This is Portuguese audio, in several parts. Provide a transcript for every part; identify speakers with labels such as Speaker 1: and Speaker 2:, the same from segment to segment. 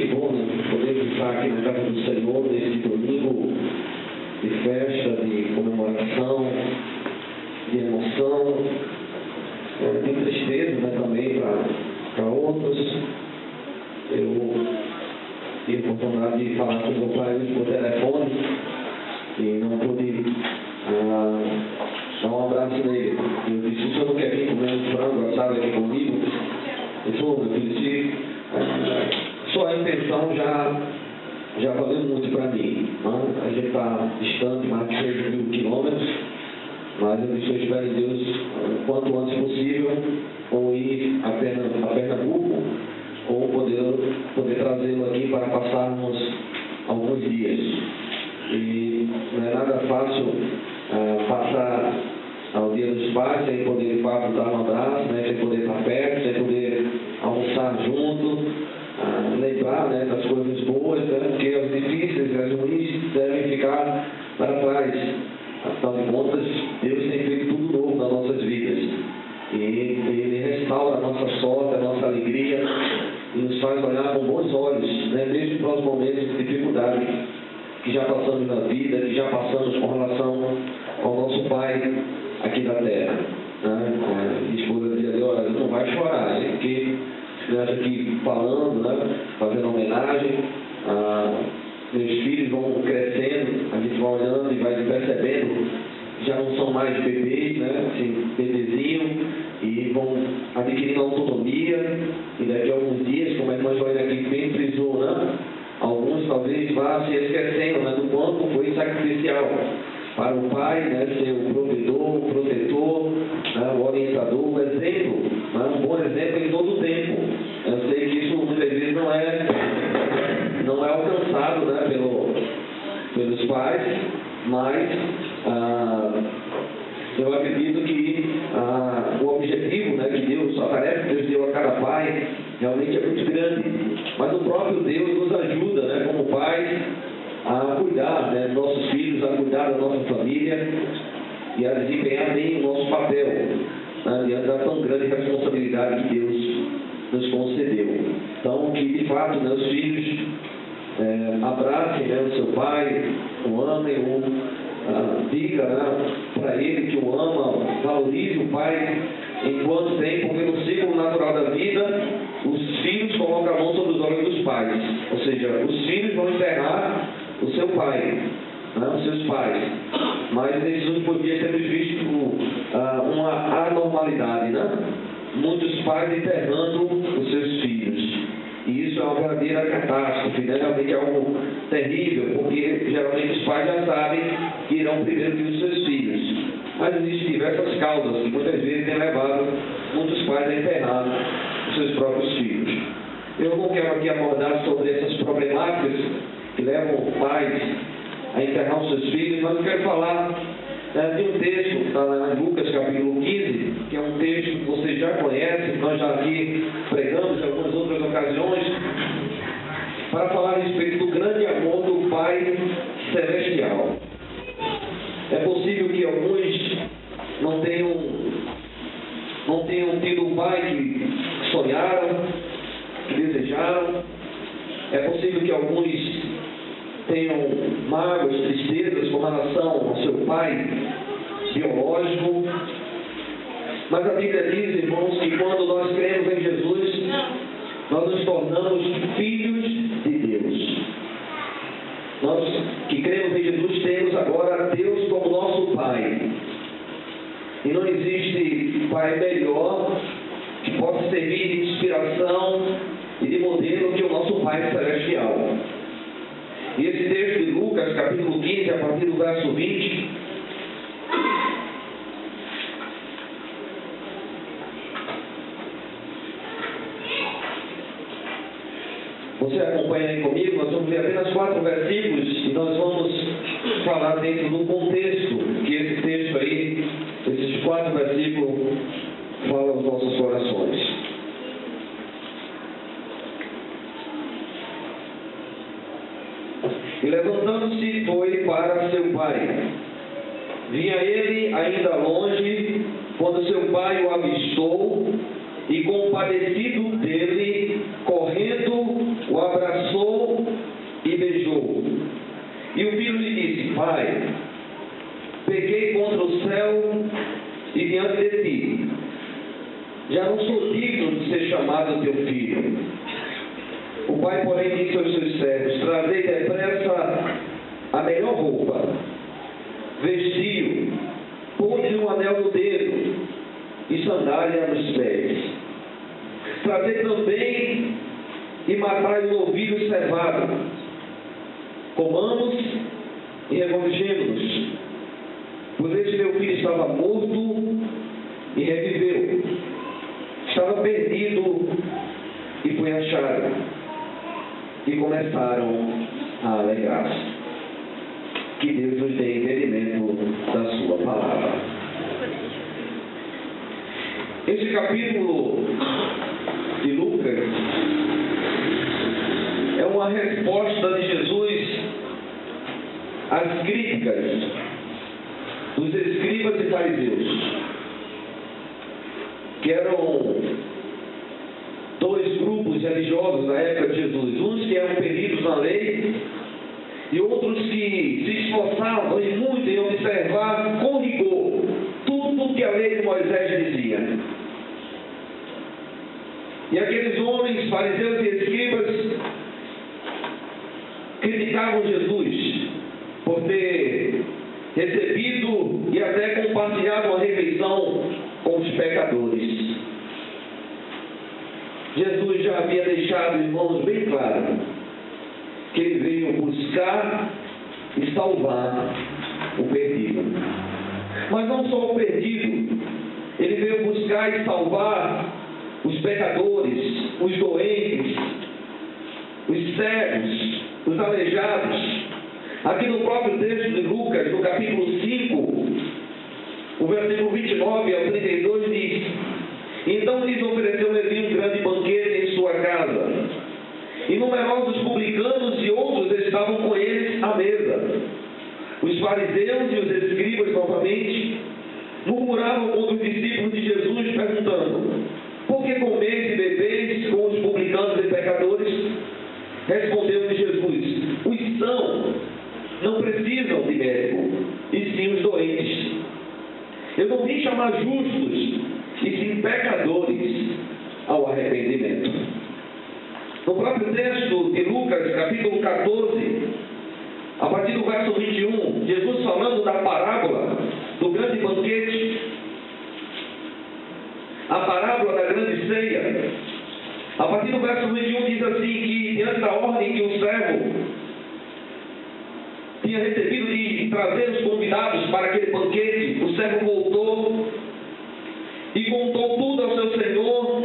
Speaker 1: Que bom, né? Poder estar aqui na casa do Senhor nesse domingo de festa, de comemoração, de emoção, de tristeza, né, também para outros. Eu tive a oportunidade de falar com meu pai por telefone e não pude dar um abraço nele. Eu disse: o senhor não quer vir comer um frango assado aqui comigo? Ele falou: meu filho, só a intenção já valeu muito para mim. A gente está distante, mais de 6.000 quilômetros, mas eu espero em Deus, o quanto antes possível, ou ir a Pernambuco, ou poder trazê-lo aqui para passarmos alguns dias. E não é nada fácil passar ao Dia dos Pais sem poder de fato dar um abraço, né, sem poder estar perto, sem poder almoçar junto, lembrar, né, das coisas boas, né, porque as difíceis e as ruins devem ficar para trás. Afinal de contas, Deus tem feito tudo novo nas nossas vidas. E Ele restaura a nossa sorte, a nossa alegria, e nos faz olhar com bons olhos, né, mesmo para os momentos de dificuldade que já passamos na vida, que já passamos com relação ao nosso Pai aqui na terra. Minha esposa dizia: olha, não vai chorar, porque nós aqui falando, né, fazendo homenagem, meus filhos vão crescendo, a gente vai olhando e vai percebendo que já não são mais bebês, né, assim, bebezinho, e vão adquirindo autonomia, e daqui a alguns dias, como a irmã Joana aqui bem frisou, né, alguns talvez vá se esquecendo, né, do quanto foi sacrificial para o pai, né, ser o provedor, o protetor, né, o orientador, o exemplo, né, um bom exemplo em todo o tempo. Eu sei que isso muitas vezes não é alcançado, né, pelos pais, mas eu acredito que o objetivo, né, que Deus, a tarefa que Deus deu a cada pai, realmente é muito grande. Mas o próprio Deus nos ajuda, né, como pais, a cuidar, né, dos nossos filhos, a cuidar da nossa família e a desempenhar bem o nosso papel, né, diante da tão grande responsabilidade que Deus nos concedeu. Então, que de fato, né, os filhos abracem, né, o seu pai, o amem, diga, né, para ele que o ama, valorize o pai enquanto tem, porque no ciclo natural da vida, os filhos colocam a mão sobre os olhos dos pais, ou seja, os filhos vão enterrar o seu pai, né, os seus pais. Mas nesses últimos dias temos visto uma anormalidade, né? Muitos pais enterrando os seus filhos. E isso é uma verdadeira catástrofe, né? Realmente é algo terrível, porque geralmente os pais já sabem que irão primeiro que os seus filhos. Mas existem diversas causas que muitas vezes têm levado muitos pais a enterrar os seus próprios filhos. Eu não quero aqui abordar sobre essas problemáticas que levam pais a enterrar os seus filhos, mas eu quero falar de um texto que está lá em Lucas capítulo 15, que é um texto que vocês já conhecem, nós já aqui pregamos em algumas outras ocasiões, para falar a respeito do grande amor do Pai Celestial. É possível que alguns não tenham tido um pai que sonharam, que desejaram. É possível que alguns tenham mágoas, tristezas com relação ao seu pai biológico. Mas a Bíblia diz, irmãos, que quando nós cremos em Jesus, nós nos tornamos filhos de Deus. Nós que cremos em Jesus temos agora Deus como nosso Pai. E não existe Pai melhor que possa servir de inspiração e de modelo que o nosso Pai Celestial. E esse texto de Lucas, capítulo 15, a partir do verso 20, você acompanha aí comigo, nós vamos ler apenas 4 versículos e nós vamos falar dentro do contexto que esse texto aí, esses 4 versículos, falam aos nossos corações. E levantando-se foi para seu pai. Vinha ele ainda longe, quando seu pai o avistou, e compadecido dele, correndo, o abraçou E o filho lhe disse: Pai, pequei contra o céu e diante de ti. Já não sou digno de ser chamado teu filho. O pai, porém, disse aos seus servos: Trazei depressa a melhor roupa, vestiu, ponde-lhe um anel no dedo e sandália nos pés. Trazei também e matai um novilho cevado. Comamos e regozijemo-nos, pois este meu filho estava morto e reviveu, estava perdido e foi achado. E começaram a alegrar-se. Que Deus nos dê entendimento da sua palavra. Este capítulo de Lucas é uma resposta de Jesus às críticas dos escribas e fariseus, que eram dois grupos religiosos na época de Jesus, uns que eram peritos na lei e outros que se esforçavam e muito em observar com rigor tudo que a lei de Moisés dizia. E aqueles homens, fariseus e escribas, criticavam Jesus por ter recebido e até compartilhado uma refeição com os pecadores. Jesus já havia deixado, irmãos, bem claro que ele veio buscar e salvar o perdido. Mas não só o perdido, ele veio buscar e salvar os pecadores, os doentes, os cegos, os aleijados. Aqui no próprio texto de Lucas, no capítulo 5, o versículo 29 ao 32 diz: Então lhes ofereceu Levi um grande banquete em sua casa, e numerosos publicanos e outros estavam com eles à mesa. Os fariseus e os escribas, novamente, murmuravam contra os discípulos de Jesus, perguntando: Por que comeis e bebeis com os publicanos e pecadores? Respondeu-lhe Jesus: Os sãos não precisam de médico, e sim os doentes. Eu não vim chamar justos, e sim pecadores ao arrependimento. No próprio texto de Lucas, capítulo 14, a partir do verso 21, Jesus falando da parábola do grande banquete, a parábola da grande ceia, a partir do verso 21 diz assim, que diante da ordem que o servo tinha recebido de trazer os convidados para aquele banquete, o servo voltou e contou tudo ao seu senhor.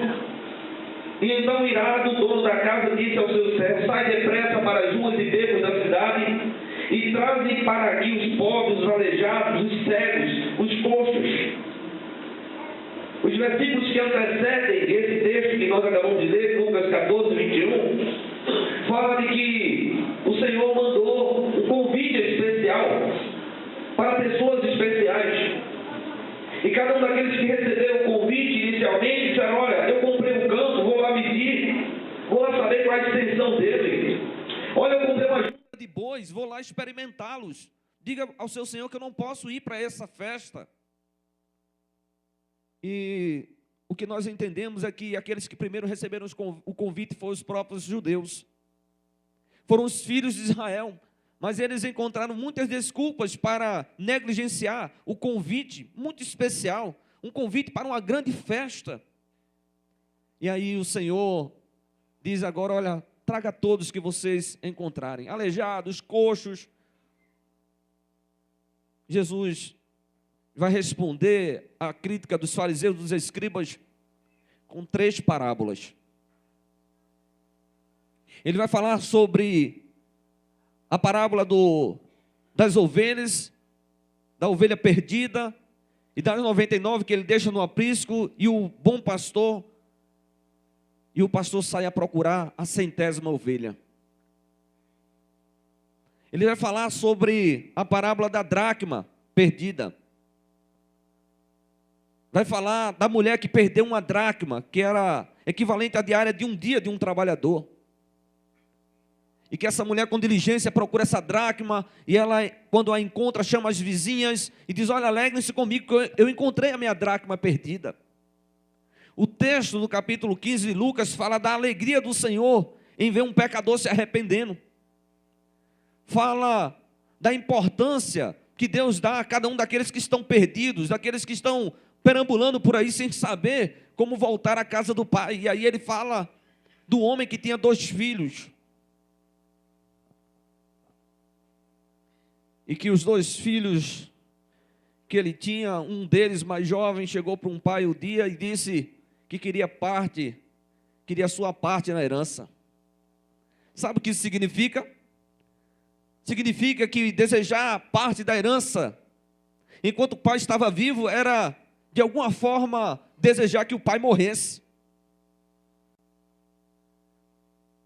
Speaker 1: E então, irado, o dono da casa disse ao seu servo: Sai depressa para as ruas e becos da cidade e traze para aqui os pobres, os aleijados, os cegos, os coxos. Os versículos que antecedem esse texto que nós acabamos de ler, Lucas 14, 21, fala de que o Senhor mandou um convite especial para pessoas especiais. E cada um daqueles que receberam o convite inicialmente disseram: Olha, eu comprei um campo, vou lá medir, vou lá saber qual é a extensão dele. Olha, eu comprei uma junta de bois, vou lá experimentá-los. Diga ao seu Senhor que eu não posso ir para essa festa. E o que nós entendemos é que aqueles que primeiro receberam o convite foram os próprios judeus. Foram os filhos de Israel. Mas eles encontraram muitas desculpas para negligenciar o convite muito especial, um convite para uma grande festa. E aí o Senhor diz agora: olha, traga todos que vocês encontrarem, aleijados, coxos. Jesus vai responder à crítica dos fariseus, dos escribas, com 3 parábolas. Ele vai falar sobre a parábola das ovelhas, da ovelha perdida, e das 99 que ele deixa no aprisco, e o bom pastor, e o pastor sai a procurar a 100ª ovelha. Ele vai falar sobre a parábola da dracma perdida. Vai falar da mulher que perdeu uma dracma, que era equivalente à diária de um dia de um trabalhador.
Speaker 2: e que essa mulher com diligência procura essa dracma, e ela, quando a encontra, chama as vizinhas e diz: olha, alegrem-se comigo, que eu encontrei a minha dracma perdida. O texto do capítulo 15 de Lucas fala da alegria do Senhor em ver um pecador se arrependendo. Fala da importância que Deus dá a cada um daqueles que estão perdidos, daqueles que estão perambulando por aí sem saber como voltar à casa do Pai. E aí ele fala do homem que tinha 2 filhos. E que os 2 filhos que ele tinha, um deles mais jovem, chegou para um pai um dia e disse que queria a sua parte na herança. Sabe o que isso significa? Significa que desejar parte da herança, enquanto o pai estava vivo, era, de alguma forma, desejar que o pai morresse.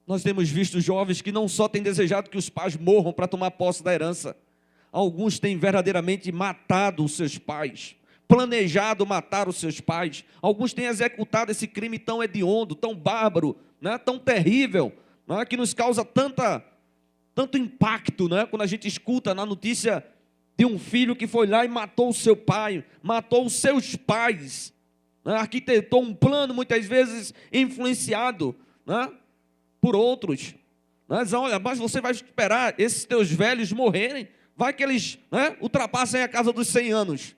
Speaker 2: Nós temos visto jovens que não só têm desejado que os pais morram para tomar posse da herança, alguns têm verdadeiramente matado os seus pais, planejado matar os seus pais, alguns têm executado esse crime tão hediondo, tão bárbaro, né, tão terrível, né, que nos causa tanto impacto, né, quando a gente escuta na notícia de um filho que foi lá e matou o seu pai, matou os seus pais, né, arquitetou um plano muitas vezes influenciado, né, por outros. Mas olha, mas você vai esperar esses teus velhos morrerem? Vai que eles, né, ultrapassem a casa dos 100 anos.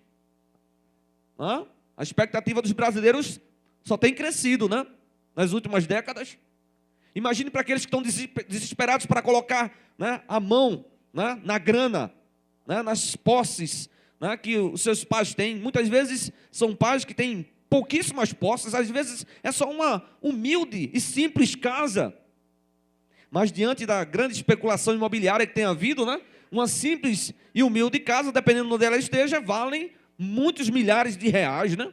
Speaker 2: A expectativa dos brasileiros só tem crescido, né, nas últimas décadas. Imagine para aqueles que estão desesperados para colocar, né, a mão, né, na grana, né, nas posses, né, que os seus pais têm. Muitas vezes são pais que têm pouquíssimas posses, às vezes é só uma humilde e simples casa. Mas diante da grande especulação imobiliária que tem havido, né, uma simples e humilde casa, dependendo de onde ela esteja, valem muitos milhares de reais, né?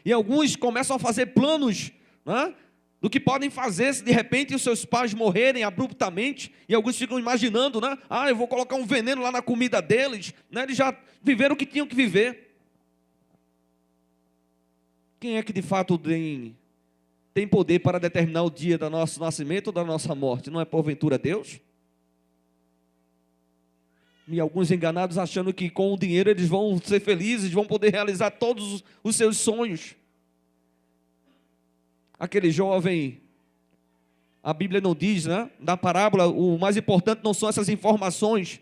Speaker 2: E alguns começam a fazer planos, né, do que podem fazer se de repente os seus pais morrerem abruptamente, e alguns ficam imaginando, né, eu vou colocar um veneno lá na comida deles, né, eles já viveram o que tinham que viver. Quem é que de fato tem poder para determinar o dia do nosso nascimento ou da nossa morte? Não é porventura Deus? E alguns enganados achando que com o dinheiro eles vão ser felizes, vão poder realizar todos os seus sonhos. Aquele jovem, a Bíblia não diz, né, na parábola, o mais importante não são essas informações.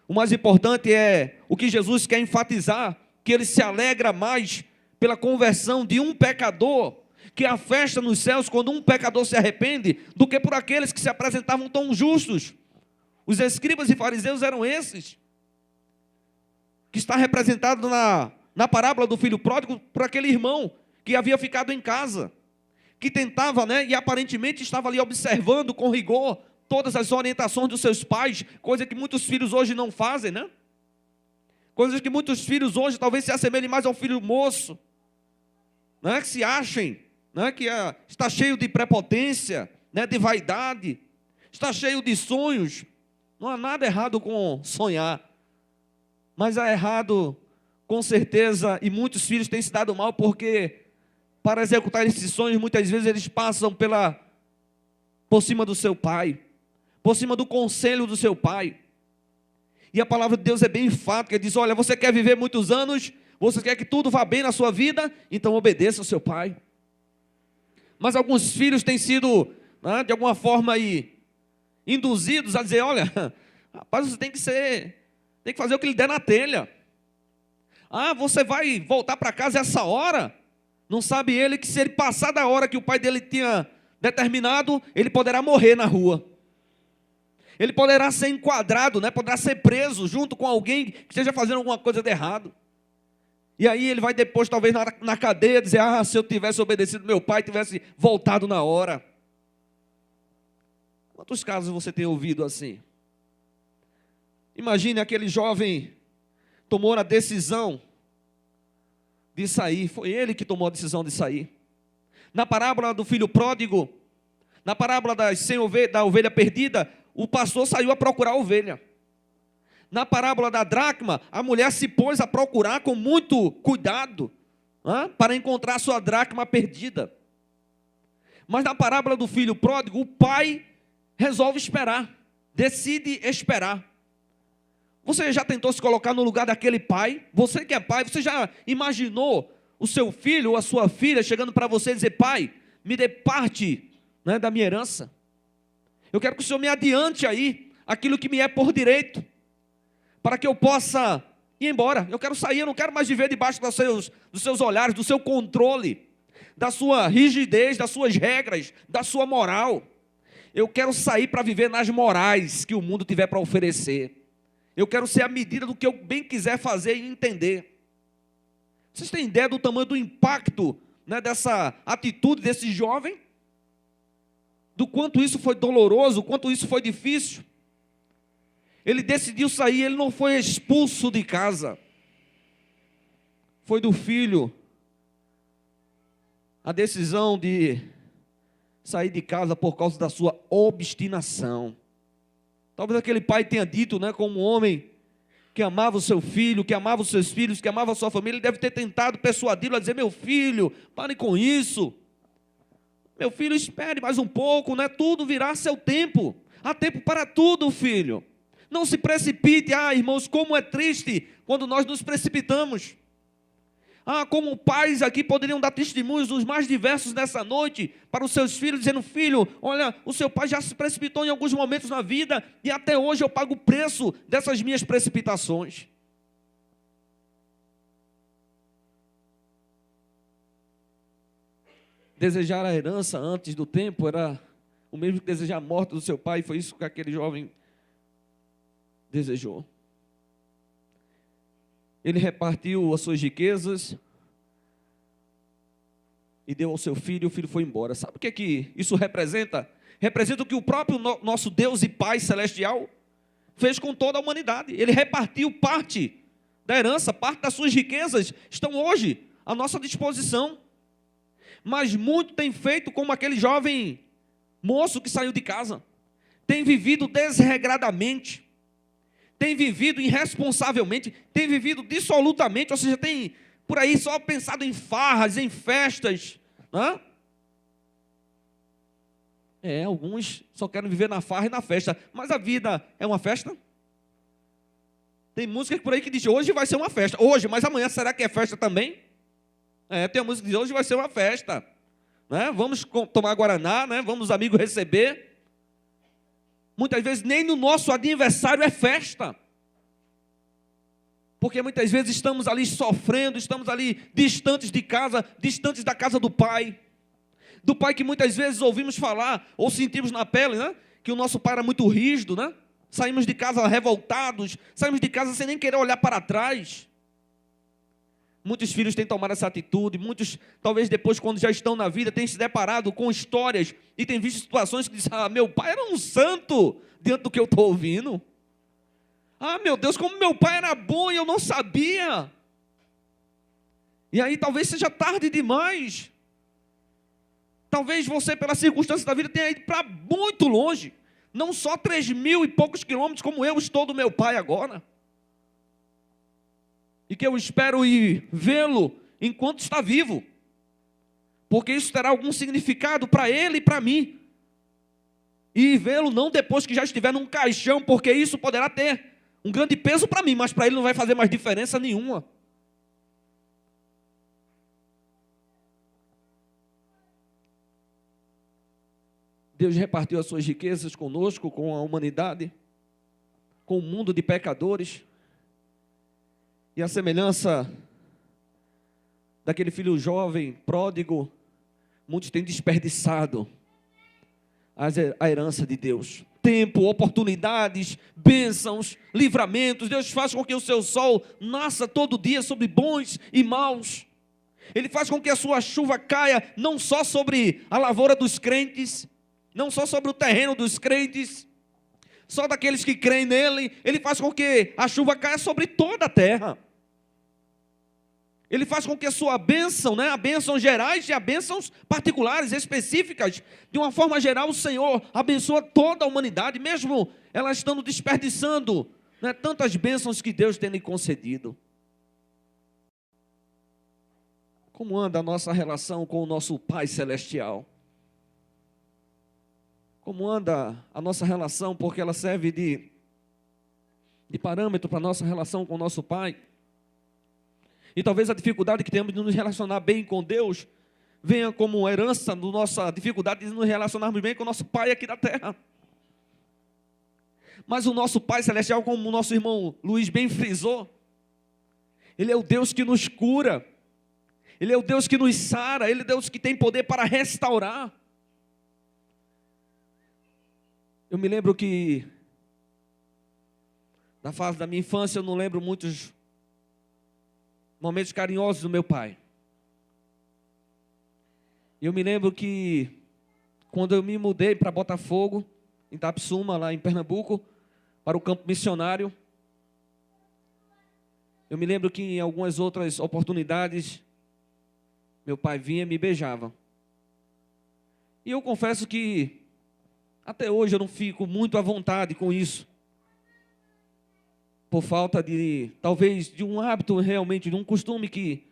Speaker 2: O mais importante é o que Jesus quer enfatizar, que ele se alegra mais pela conversão de um pecador, que é a festa nos céus quando um pecador se arrepende, do que por aqueles que se apresentavam tão justos. Os escribas e fariseus eram esses, que está representado na parábola do filho pródigo, por aquele irmão que havia ficado em casa, que tentava, né, e aparentemente estava ali observando com rigor todas as orientações dos seus pais, coisa que muitos filhos hoje não fazem, né? Coisas que muitos filhos hoje talvez se assemelhem mais ao filho moço, né, que se achem, né, que está cheio de prepotência, né, de vaidade, está cheio de sonhos. Não há nada errado com sonhar, mas há errado, com certeza, e muitos filhos têm se dado mal porque, para executar esses sonhos, muitas vezes eles passam por cima do seu pai, por cima do conselho do seu pai. E a palavra de Deus é bem enfática, diz: olha, você quer viver muitos anos, você quer que tudo vá bem na sua vida, então obedeça ao seu pai. Mas alguns filhos têm sido, né, de alguma forma induzidos a dizer: olha, rapaz, você tem que fazer o que lhe der na telha. Você vai voltar para casa essa hora? Não sabe ele que se ele passar da hora que o pai dele tinha determinado, ele poderá morrer na rua. Ele poderá ser enquadrado, né? Poderá ser preso junto com alguém que esteja fazendo alguma coisa de errado. E aí ele vai depois, talvez na cadeia, dizer: se eu tivesse obedecido meu pai, tivesse voltado na hora. Quantos casos você tem ouvido assim? Imagine aquele jovem tomou a decisão de sair. Foi ele que tomou a decisão de sair. Na parábola do filho pródigo, na parábola da ovelha perdida, o pastor saiu a procurar a ovelha. Na parábola da dracma, a mulher se pôs a procurar com muito cuidado, para encontrar sua dracma perdida. Mas na parábola do filho pródigo, o pai resolve esperar, decide esperar. Você já tentou se colocar no lugar daquele pai? Você que é pai, você já imaginou o seu filho ou a sua filha chegando para você e dizer: pai, me dê parte, né, da minha herança. Eu quero que o Senhor me adiante aí aquilo que me é por direito, para que eu possa ir embora. Eu quero sair, eu não quero mais viver debaixo dos seus olhares, do seu controle, da sua rigidez, das suas regras, da sua moral. Eu quero sair para viver nas morais que o mundo tiver para oferecer. Eu quero ser a medida do que eu bem quiser fazer e entender. Vocês têm ideia do tamanho do impacto, né, dessa atitude desse jovem? Do quanto isso foi doloroso, o quanto isso foi difícil? Ele decidiu sair, ele não foi expulso de casa. Foi do filho a decisão de sair de casa por causa da sua obstinação. Talvez aquele pai tenha dito, né, como um homem que amava o seu filho, que amava os seus filhos, que amava a sua família, ele deve ter tentado persuadi-lo a dizer: meu filho, pare com isso. Meu filho, espere mais um pouco, né? Tudo virá a seu tempo. Há tempo para tudo, filho. Não se precipite. Ah, irmãos, como é triste quando nós nos precipitamos. Ah, como pais aqui poderiam dar testemunhos os mais diversos nessa noite para os seus filhos, dizendo: filho, olha, o seu pai já se precipitou em alguns momentos na vida e até hoje eu pago o preço dessas minhas precipitações. Desejar a herança antes do tempo era o mesmo que desejar a morte do seu pai, e foi isso que aquele jovem desejou. Ele repartiu as suas riquezas e deu ao seu filho, e o filho foi embora. Sabe o que isso representa? Representa o que o próprio nosso Deus e Pai Celestial fez com toda a humanidade. Ele repartiu parte da herança, parte das suas riquezas estão hoje à nossa disposição. Mas muito tem feito como aquele jovem moço que saiu de casa. Tem vivido desregradamente, tem vivido irresponsavelmente, tem vivido dissolutamente, ou seja, tem por aí só pensado em farras, em festas. Alguns só querem viver na farra e na festa, mas a vida é uma festa? Tem música por aí que diz: hoje vai ser uma festa, hoje, mas amanhã será que é festa também? Tem uma música que diz: hoje vai ser uma festa, né? Vamos tomar guaraná, né? Vamos os amigos receber. Muitas vezes nem no nosso aniversário é festa, porque muitas vezes estamos ali sofrendo, estamos ali distantes de casa, distantes da casa do pai que muitas vezes ouvimos falar, ou sentimos na pele, né, que o nosso pai era muito rígido, né? Saímos de casa revoltados, saímos de casa sem nem querer olhar para trás. Muitos filhos têm tomado essa atitude, muitos, talvez depois, quando já estão na vida, têm se deparado com histórias e têm visto situações que dizem: ah, meu pai era um santo diante do que eu estou ouvindo. Ah, meu Deus, como meu pai era bom e eu não sabia. E aí talvez seja tarde demais. Talvez você, pela circunstância da vida, tenha ido para muito longe. Não só 3.000 e poucos quilômetros, como eu estou do meu pai agora. E que eu espero ir vê-lo enquanto está vivo, porque isso terá algum significado para ele e para mim. E vê-lo não depois que já estiver num caixão, porque isso poderá ter um grande peso para mim, mas para ele não vai fazer mais diferença nenhuma. Deus repartiu as suas riquezas conosco, com a humanidade, com o mundo de pecadores. E a semelhança daquele filho jovem, pródigo, muitos têm desperdiçado a herança de Deus. Tempo, oportunidades, bênçãos, livramentos. Deus faz com que o seu sol nasça todo dia sobre bons e maus. Ele faz com que a sua chuva caia não só sobre a lavoura dos crentes, não só sobre o terreno dos crentes, só daqueles que creem nele. Ele faz com que a chuva caia sobre toda a terra. Ele faz com que a sua bênção, né, a bênção gerais e a bênçãos particulares, específicas, de uma forma geral, o Senhor abençoa toda a humanidade, mesmo ela estando desperdiçando, né, tantas bênçãos que Deus tem lhe concedido. Como anda a nossa relação com o nosso Pai Celestial? como anda a nossa relação, porque ela serve de parâmetro para a nossa relação com o nosso Pai. E talvez a dificuldade que temos de nos relacionar bem com Deus venha como herança da nossa dificuldade de nos relacionarmos bem com o nosso Pai aqui da terra. Mas o nosso Pai Celestial, como o nosso irmão Luiz bem frisou, Ele é o Deus que nos cura, Ele é o Deus que nos sara, Ele é o Deus que tem poder para restaurar. Eu me lembro que, na fase da minha infância, eu não lembro muitos momentos carinhosos do meu pai. Eu me lembro que, quando eu me mudei para Botafogo, em Itapsuma, lá em Pernambuco, para o campo missionário, eu me lembro que em algumas outras oportunidades, meu pai vinha e me beijava. E eu confesso que, até hoje, eu não fico muito à vontade com isso. Por falta de, talvez, de um hábito realmente, de um costume que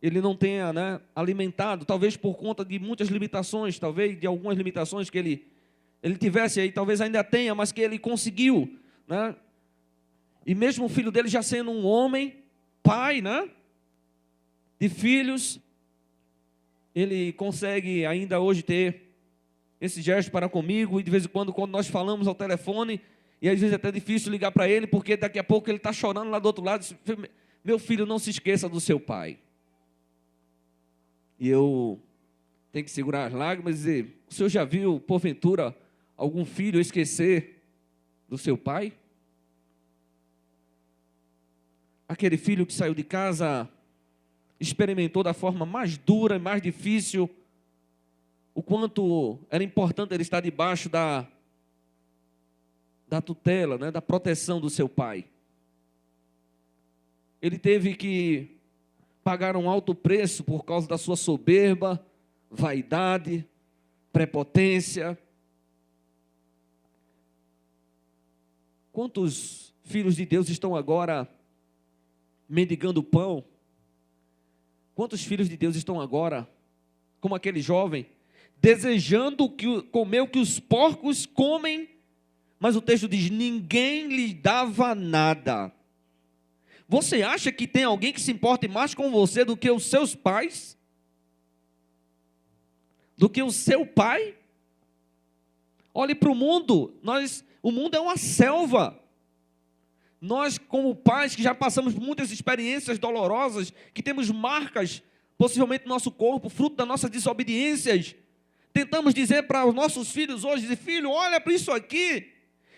Speaker 2: ele não tenha, alimentado. Talvez por conta de muitas limitações, talvez de algumas limitações que ele tivesse aí, talvez ainda tenha, mas que ele conseguiu, E mesmo o filho dele já sendo um homem, pai, de filhos, ele consegue ainda hoje ter esse gesto para comigo, e de vez em quando nós falamos ao telefone, e às vezes é até difícil ligar para ele, porque daqui a pouco ele está chorando lá do outro lado, meu filho, não se esqueça do seu pai. E eu tenho que segurar as lágrimas e dizer, o senhor já viu, porventura, algum filho esquecer do seu pai? Aquele filho que saiu de casa, experimentou da forma mais dura e mais difícil, o quanto era importante ele estar debaixo da tutela, da proteção do seu pai. Ele teve que pagar um alto preço por causa da sua soberba, vaidade, prepotência. Quantos filhos de Deus estão agora mendigando pão? Quantos filhos de Deus estão agora, como aquele jovem, desejando comer o que os porcos comem, mas o texto diz, ninguém lhe dava nada. Você acha que tem alguém que se importe mais com você do que os seus pais? Do que o seu pai? Olhe para o mundo, o mundo é uma selva. Nós, como pais que já passamos por muitas experiências dolorosas, que temos marcas, possivelmente no nosso corpo, fruto das nossas desobediências, tentamos dizer para os nossos filhos hoje, filho, olha para isso aqui,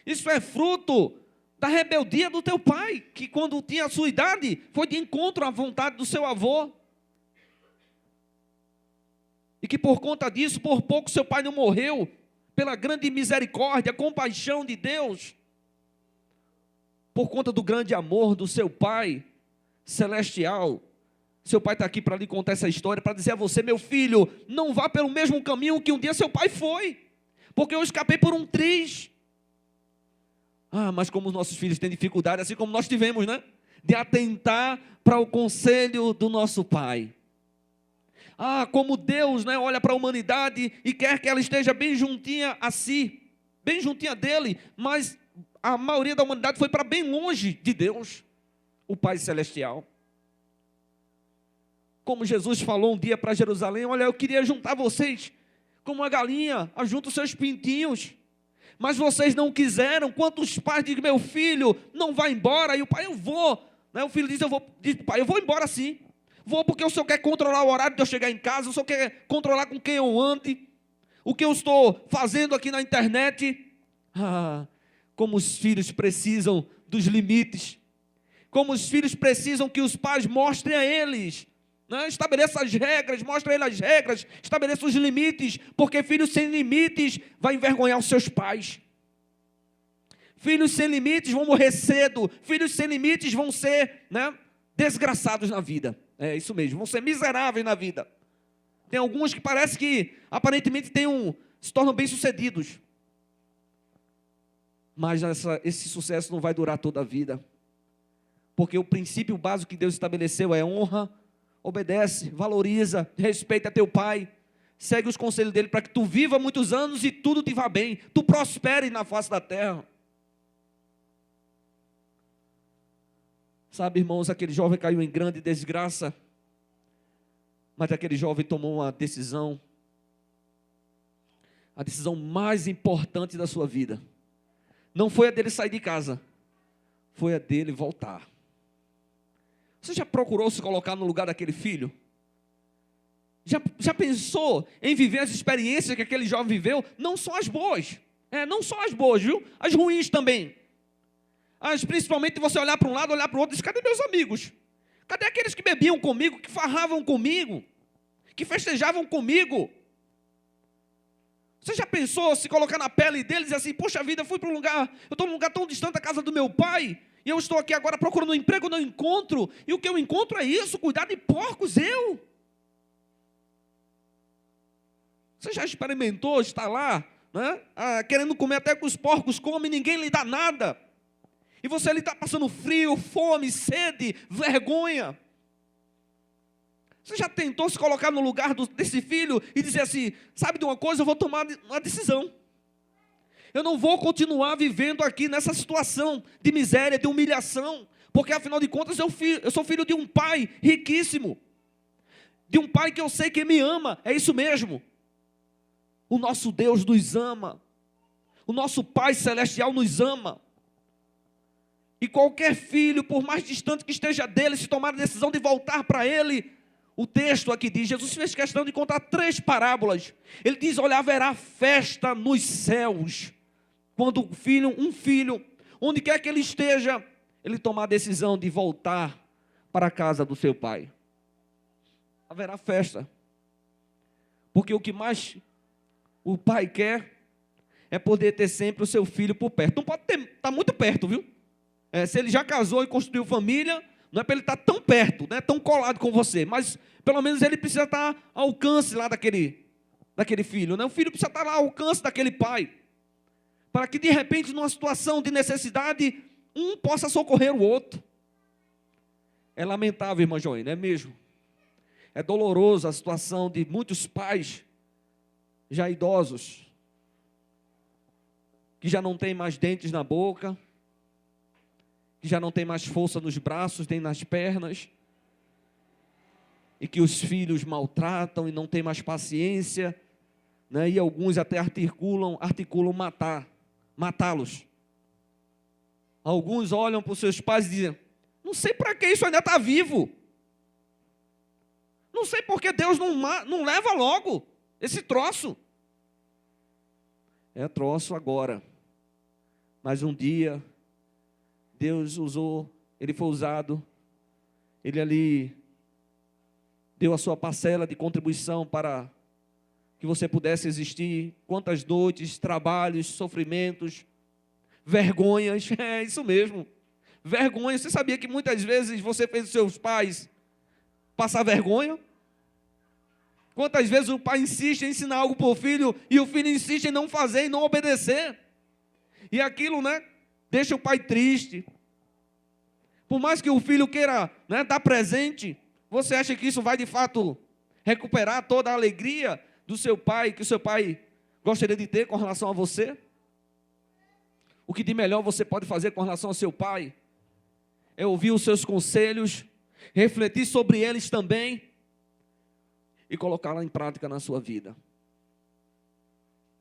Speaker 2: isso é fruto da rebeldia do teu pai, que quando tinha a sua idade, foi de encontro à vontade do seu avô. E que por conta disso, por pouco seu pai não morreu, pela grande misericórdia, compaixão de Deus, por conta do grande amor do seu pai celestial. Seu pai está aqui para lhe contar essa história, para dizer a você, meu filho, não vá pelo mesmo caminho que um dia seu pai foi, porque eu escapei por um triz. Mas como os nossos filhos têm dificuldade, assim como nós tivemos, de atentar para o conselho do nosso pai. Como Deus, olha para a humanidade e quer que ela esteja bem juntinha a si, bem juntinha dele, mas a maioria da humanidade foi para bem longe de Deus, o Pai Celestial. Como Jesus falou um dia para Jerusalém, olha, eu queria juntar vocês como uma galinha, ajunta os seus pintinhos, mas vocês não quiseram. Quantos pais dizem, meu filho, não vai embora? E o pai, eu vou. O filho diz, pai, eu vou embora sim. Vou porque o senhor quer controlar o horário de eu chegar em casa, o senhor quer controlar com quem eu ande, o que eu estou fazendo aqui na internet. Como os filhos precisam dos limites, como os filhos precisam que os pais mostrem a eles, estabeleça as regras, mostre a eles as regras, estabeleça os limites, porque filhos sem limites vai envergonhar os seus pais. Filhos sem limites vão morrer cedo, filhos sem limites vão ser desgraçados na vida, é isso mesmo, vão ser miseráveis na vida. Tem alguns que parece que aparentemente se tornam bem-sucedidos, mas esse sucesso não vai durar toda a vida, porque o princípio básico que Deus estabeleceu é honra, obedece, valoriza, respeita teu pai, segue os conselhos dele para que tu viva muitos anos e tudo te vá bem, tu prospere na face da terra. Sabe, irmãos, aquele jovem caiu em grande desgraça, mas aquele jovem tomou uma decisão, a decisão mais importante da sua vida. Não foi a dele sair de casa, foi a dele voltar. Você já procurou se colocar no lugar daquele filho? Já pensou em viver as experiências que aquele jovem viveu? Não só as boas, não só as boas, viu? As ruins também. Principalmente você olhar para um lado, olhar para o outro e dizer, cadê meus amigos? Cadê aqueles que bebiam comigo, que farravam comigo, que festejavam comigo? Você já pensou se colocar na pele deles e dizer assim, poxa vida, eu estou num lugar tão distante da casa do meu pai, e eu estou aqui agora procurando um emprego, não encontro, e o que eu encontro é isso, cuidar de porcos, eu. Você já experimentou estar lá, né? Querendo comer até que os porcos comem, ninguém lhe dá nada. E você ali está passando frio, fome, sede, vergonha. Você já tentou se colocar no lugar desse filho e dizer assim, sabe de uma coisa, eu vou tomar uma decisão. Eu não vou continuar vivendo aqui nessa situação de miséria, de humilhação, porque afinal de contas eu sou filho de um pai riquíssimo, de um pai que eu sei que me ama, é isso mesmo. O nosso Deus nos ama, o nosso Pai Celestial nos ama. E qualquer filho, por mais distante que esteja dele, se tomar a decisão de voltar para ele, o texto aqui diz, Jesus fez questão de contar 3 parábolas. Ele diz, olha, haverá festa nos céus, quando um filho, onde quer que ele esteja, ele tomar a decisão de voltar para a casa do seu pai. Haverá festa, porque o que mais o pai quer é poder ter sempre o seu filho por perto. Não pode estar muito perto, viu? Se ele já casou e construiu família, não é para ele estar tão perto, né, tão colado com você, mas pelo menos ele precisa estar ao alcance lá daquele filho, né? O filho precisa estar lá ao alcance daquele pai, para que de repente numa situação de necessidade, um possa socorrer o outro. É lamentável, irmã Joênia, não é mesmo? É doloroso a situação de muitos pais já idosos, que já não tem mais dentes na boca, que já não tem mais força nos braços nem nas pernas, e que os filhos maltratam e não tem mais paciência, né? E alguns até articulam matá-los. Alguns olham para os seus pais e dizem, não sei para que isso ainda está vivo, não sei por que Deus não leva logo esse troço. É troço agora, mas um dia Deus usou, ele foi usado, ele ali deu a sua parcela de contribuição para que você pudesse existir. Quantas noites, trabalhos, sofrimentos, vergonhas, é isso mesmo, vergonha. Você sabia que muitas vezes você fez os seus pais passar vergonha? Quantas vezes o pai insiste em ensinar algo para o filho e o filho insiste em não fazer e não obedecer? E aquilo, né, deixa o pai triste. Por mais que o filho queira, né, dar presente, você acha que isso vai de fato recuperar toda a alegria do seu pai, que o seu pai gostaria de ter com relação a você? O que de melhor você pode fazer com relação ao seu pai é ouvir os seus conselhos, refletir sobre eles também e colocá-la em prática na sua vida.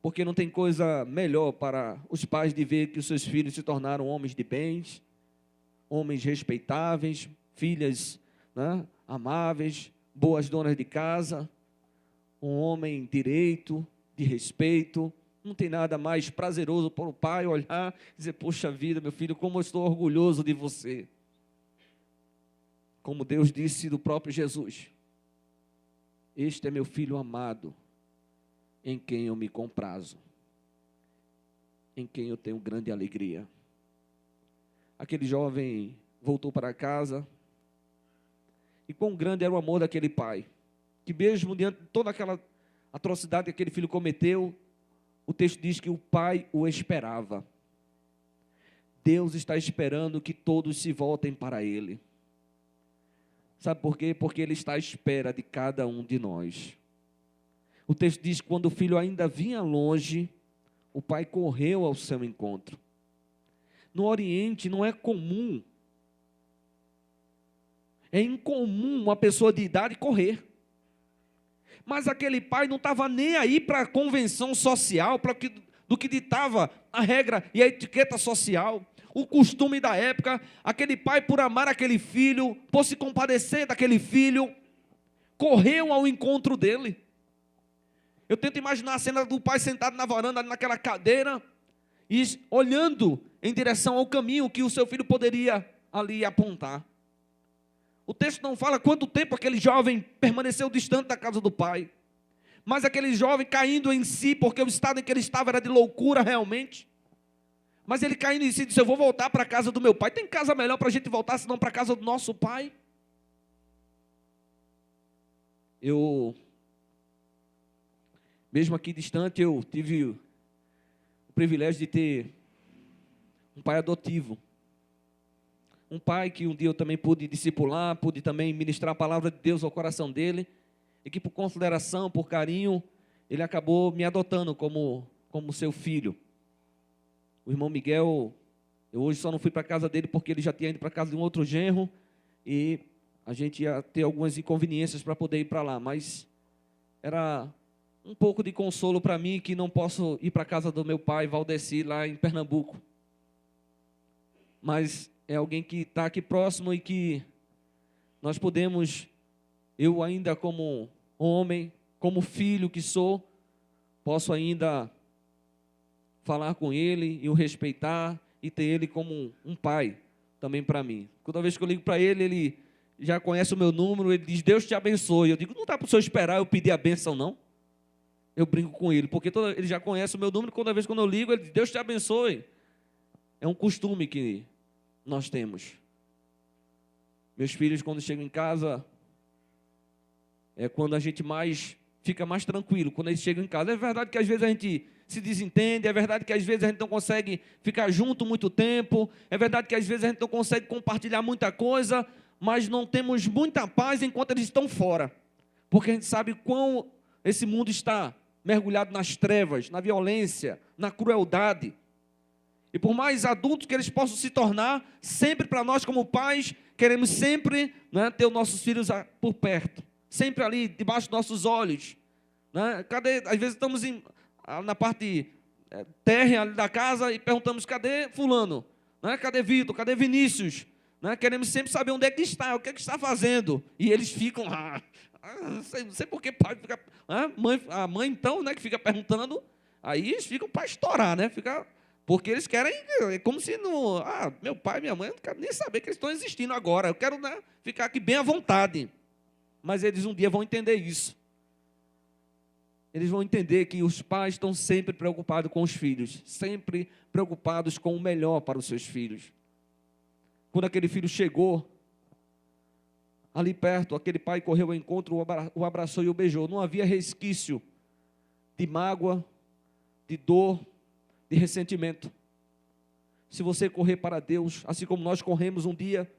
Speaker 2: Porque não tem coisa melhor para os pais de ver que os seus filhos se tornaram homens de bens, homens respeitáveis, filhas, né, amáveis, boas donas de casa, um homem direito, de respeito. Não tem nada mais prazeroso para o pai olhar e dizer, poxa vida, meu filho, como eu estou orgulhoso de você. Como Deus disse do próprio Jesus, este é meu filho amado, em quem eu me comprazo, em quem eu tenho grande alegria. Aquele jovem voltou para casa, e quão grande era o amor daquele pai, que mesmo diante de toda aquela atrocidade que aquele filho cometeu, o texto diz que o pai o esperava. Deus está esperando que todos se voltem para Ele. Sabe por quê? Porque Ele está à espera de cada um de nós. O texto diz que quando o filho ainda vinha longe, o pai correu ao seu encontro. No Oriente não é comum, é incomum uma pessoa de idade correr. Mas aquele pai não estava nem aí para a convenção social, do que ditava a regra e a etiqueta social, o costume da época. Aquele pai, por amar aquele filho, por se compadecer daquele filho, correu ao encontro dele. Eu tento imaginar a cena do pai sentado na varanda, naquela cadeira, e olhando em direção ao caminho que o seu filho poderia ali apontar. O texto não fala quanto tempo aquele jovem permaneceu distante da casa do pai, mas aquele jovem caindo em si, porque o estado em que ele estava era de loucura realmente. Mas ele caindo em si, disse: eu vou voltar para a casa do meu pai. Tem casa melhor para a gente voltar, senão para a casa do nosso pai? Mesmo aqui distante, eu tive o privilégio de ter um pai adotivo. Um pai que um dia eu também pude discipular, pude também ministrar a palavra de Deus ao coração dele, e que por consideração, por carinho, ele acabou me adotando como seu filho. O irmão Miguel, eu hoje só não fui para a casa dele porque ele já tinha ido para a casa de um outro genro, e a gente ia ter algumas inconveniências para poder ir para lá, mas era um pouco de consolo para mim que não posso ir para a casa do meu pai, Valdeci, lá em Pernambuco. Mas é alguém que está aqui próximo e que nós podemos, eu ainda como homem, como filho que sou, posso ainda falar com ele e o respeitar e ter ele como um pai também para mim. Toda vez que eu ligo para ele, ele já conhece o meu número, ele diz: Deus te abençoe. Eu digo: não dá para o senhor esperar eu pedir a bênção, não? Eu brinco com ele, porque ele já conhece o meu número, toda vez que eu ligo, ele diz: Deus te abençoe. É um costume que nós temos. Meus filhos, quando chegam em casa, é quando a gente fica mais tranquilo, quando eles chegam em casa. É verdade que às vezes a gente se desentende, é verdade que às vezes a gente não consegue ficar junto muito tempo, é verdade que às vezes a gente não consegue compartilhar muita coisa, mas não temos muita paz enquanto eles estão fora, porque a gente sabe quão esse mundo está mergulhado nas trevas, na violência, na crueldade. E por mais adultos que eles possam se tornar, sempre para nós como pais, queremos sempre, né, ter os nossos filhos por perto, sempre ali, debaixo dos nossos olhos. Né? Às vezes estamos na parte térrea da casa e perguntamos: cadê fulano? Né? Cadê Vitor? Cadê Vinícius? Né? Queremos sempre saber onde é que está, o que é que está fazendo. E eles ficam lá. Não sei por que pai fica. A mãe então, né, que fica perguntando, aí eles ficam para estourar, né? Porque eles querem, é como se não. Meu pai, minha mãe, eu não quero nem saber que eles estão existindo agora. Eu quero, né, ficar aqui bem à vontade. Mas eles um dia vão entender isso. Eles vão entender que os pais estão sempre preocupados com os filhos, sempre preocupados com o melhor para os seus filhos. Quando aquele filho chegou ali perto, aquele pai correu ao encontro, o abraçou e o beijou. Não havia resquício de mágoa, de dor, de ressentimento. Se você correr para Deus, assim como nós corremos um dia,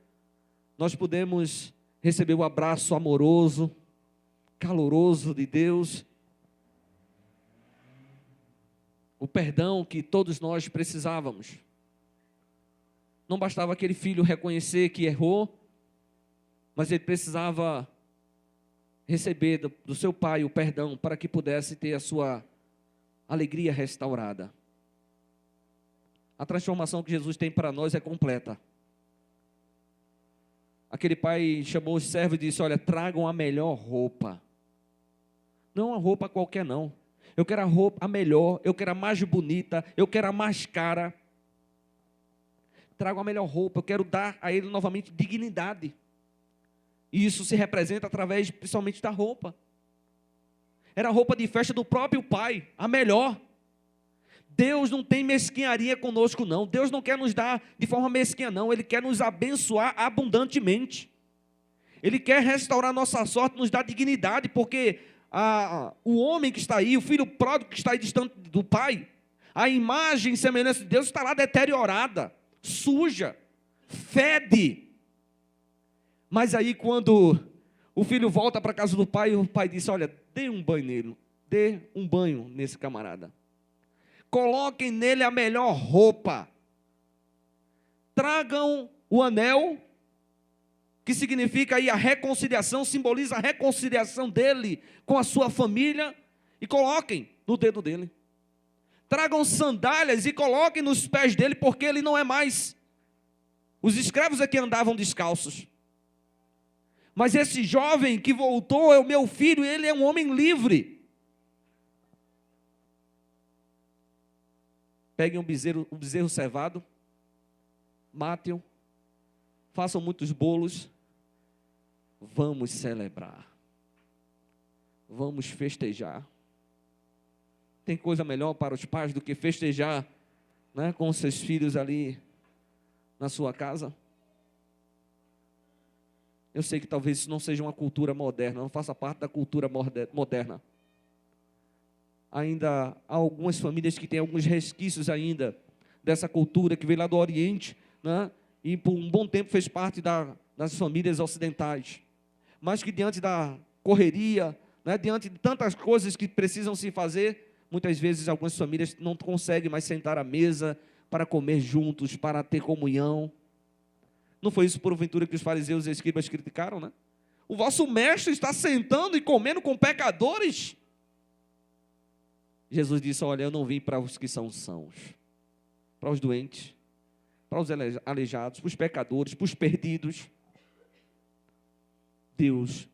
Speaker 2: nós podemos receber o abraço amoroso, caloroso de Deus, o perdão que todos nós precisávamos. Não bastava aquele filho reconhecer que errou, mas ele precisava receber do seu pai o perdão para que pudesse ter a sua alegria restaurada. A transformação que Jesus tem para nós é completa. Aquele pai chamou os servos e disse: olha, tragam a melhor roupa. Não uma roupa qualquer, não. Eu quero a melhor, eu quero a mais bonita, eu quero a mais cara. Tragam a melhor roupa, eu quero dar a ele novamente dignidade. E isso se representa através, principalmente, da roupa. Era a roupa de festa do próprio pai, a melhor. Deus não tem mesquinharia conosco, não. Deus não quer nos dar de forma mesquinha, não. Ele quer nos abençoar abundantemente. Ele quer restaurar nossa sorte, nos dar dignidade, porque o homem que está aí, o filho pródigo que está aí distante do pai, a imagem e semelhança de Deus está lá deteriorada, suja, fede. Mas aí quando o filho volta para a casa do pai, o pai disse: olha, dê um banho nele, dê um banho nesse camarada. Coloquem nele a melhor roupa. Tragam o anel, que significa aí a reconciliação, simboliza a reconciliação dele com a sua família, e coloquem no dedo dele. Tragam sandálias e coloquem nos pés dele, porque ele não é mais. Os escravos aqui andavam descalços. Mas esse jovem que voltou é o meu filho, e ele é um homem livre. Peguem um bezerro cevado, matem-o, façam muitos bolos, vamos celebrar, vamos festejar. Tem coisa melhor para os pais do que festejar, né, com os seus filhos ali na sua casa? Eu sei que talvez isso não seja uma cultura moderna, não faça parte da cultura moderna. Ainda há algumas famílias que têm alguns resquícios ainda dessa cultura que veio lá do Oriente, né? E por um bom tempo fez parte das famílias ocidentais. Mas que diante da correria, né, diante de tantas coisas que precisam se fazer, muitas vezes algumas famílias não conseguem mais sentar à mesa para comer juntos, para ter comunhão. Não foi isso, porventura, que os fariseus e escribas criticaram, né? O vosso mestre está sentando e comendo com pecadores. Jesus disse: olha, eu não vim para os que são sãos, para os doentes, para os aleijados, para os pecadores, para os perdidos. Deus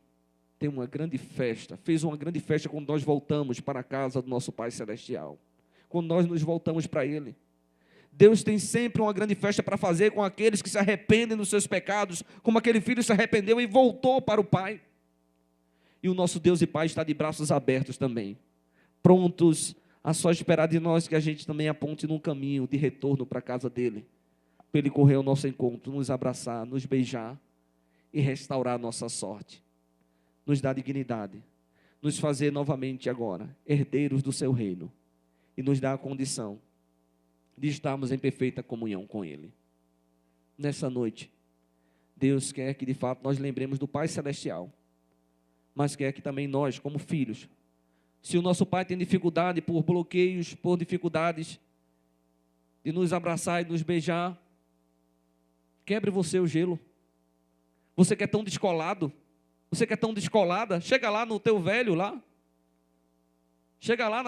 Speaker 2: tem uma grande festa, fez uma grande festa quando nós voltamos para a casa do nosso Pai Celestial, quando nós nos voltamos para Ele. Deus tem sempre uma grande festa para fazer com aqueles que se arrependem dos seus pecados, como aquele filho se arrependeu e voltou para o Pai. E o nosso Deus e Pai está de braços abertos também, prontos a só esperar de nós que a gente também aponte num caminho de retorno para a casa dEle, para Ele correr ao nosso encontro, nos abraçar, nos beijar e restaurar a nossa sorte, nos dar dignidade, nos fazer novamente agora herdeiros do seu reino e nos dar a condição de estarmos em perfeita comunhão com Ele. Nessa noite, Deus quer que de fato nós lembremos do Pai Celestial, mas quer que também nós, como filhos, se o nosso Pai tem dificuldade por bloqueios, por dificuldades de nos abraçar e nos beijar, quebre você o gelo. Você que é tão descolado, você que é tão descolada, chega lá no teu velho lá, chega lá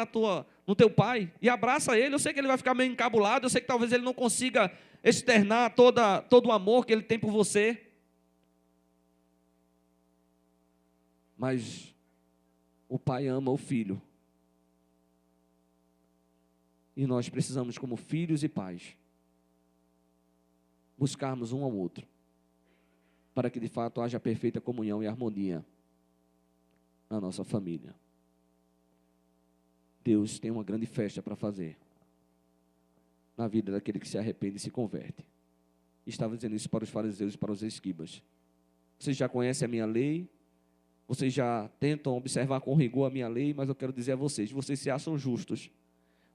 Speaker 2: no teu pai e abraça ele. Eu sei que ele vai ficar meio encabulado, eu sei que talvez ele não consiga externar todo o amor que ele tem por você. Mas o pai ama o filho. E nós precisamos, como filhos e pais, buscarmos um ao outro, para que de fato haja perfeita comunhão e harmonia na nossa família. Deus tem uma grande festa para fazer na vida daquele que se arrepende e se converte. Estava dizendo isso para os fariseus e para os escribas. Vocês já conhecem a minha lei, vocês já tentam observar com rigor a minha lei, mas eu quero dizer a vocês se acham justos,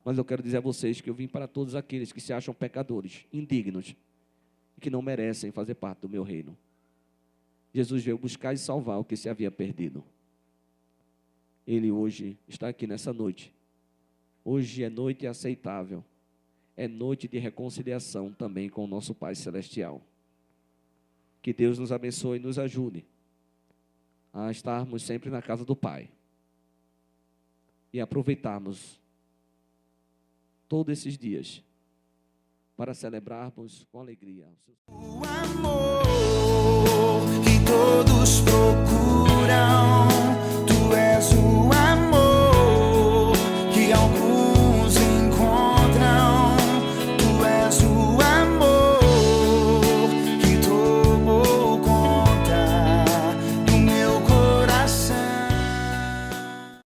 Speaker 2: mas eu quero dizer a vocês que eu vim para todos aqueles que se acham pecadores, indignos, e que não merecem fazer parte do meu reino. Jesus veio buscar e salvar o que se havia perdido. Ele hoje está aqui nessa noite. Hoje é noite aceitável. É noite de reconciliação também com o nosso Pai Celestial. Que Deus nos abençoe e nos ajude a estarmos sempre na casa do Pai. E aproveitarmos todos esses dias para celebrarmos com alegria o amor.